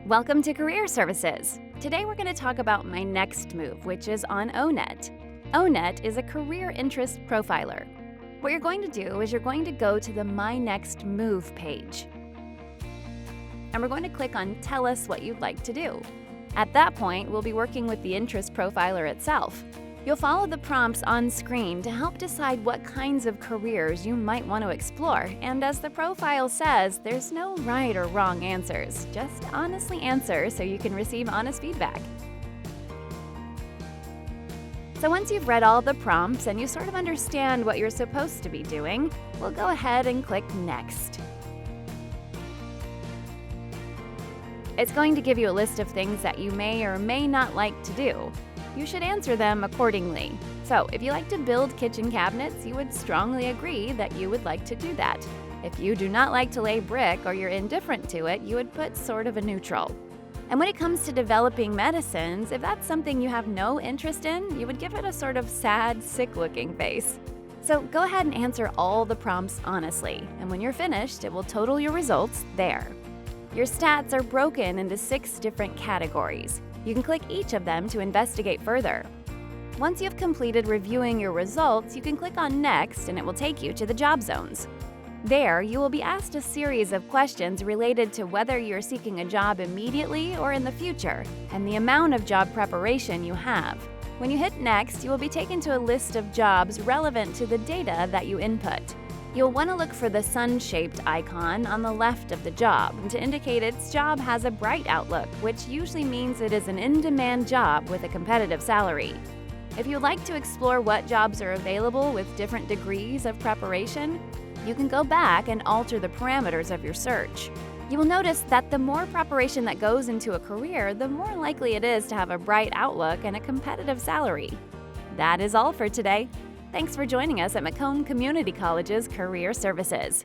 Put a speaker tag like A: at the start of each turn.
A: Welcome to Career Services. Today we're going to talk about my next move, which is on ONET. ONET is a career interest profiler. What you're going to do is you're going to go to the My Next Move page. And we're going to click on Tell us what you'd like to do. At that point, we'll be working with the interest profiler itself. You'll follow the prompts on screen to help decide what kinds of careers you might want to explore. And as the profile says, there's no right or wrong answers. Just honestly answer so you can receive honest feedback. So once you've read all the prompts and you sort of understand what you're supposed to be doing, we'll go ahead and click Next. It's going to give you a list of things that you may or may not like to do. You should answer them accordingly. So, if you like to build kitchen cabinets, you would strongly agree that you would like to do that. If you do not like to lay brick or you're indifferent to it, you would put sort of a neutral. And when it comes to developing medicines, if that's something you have no interest in, you would give it a sort of sad, sick-looking face. So, go ahead and answer all the prompts honestly, and when you're finished, it will total your results there. Your stats are broken into 6 different categories. You can click each of them to investigate further. Once you've completed reviewing your results, you can click on Next and it will take you to the job zones. There, you will be asked a series of questions related to whether you're seeking a job immediately or in the future, and the amount of job preparation you have. When you hit Next, you will be taken to a list of jobs relevant to the data that you input. You'll want to look for the sun-shaped icon on the left of the job to indicate its job has a bright outlook, which usually means it is an in-demand job with a competitive salary. If you'd like to explore what jobs are available with different degrees of preparation, you can go back and alter the parameters of your search. You will notice that the more preparation that goes into a career, the more likely it is to have a bright outlook and a competitive salary. That is all for today. Thanks for joining us at Macomb Community College's Career Services.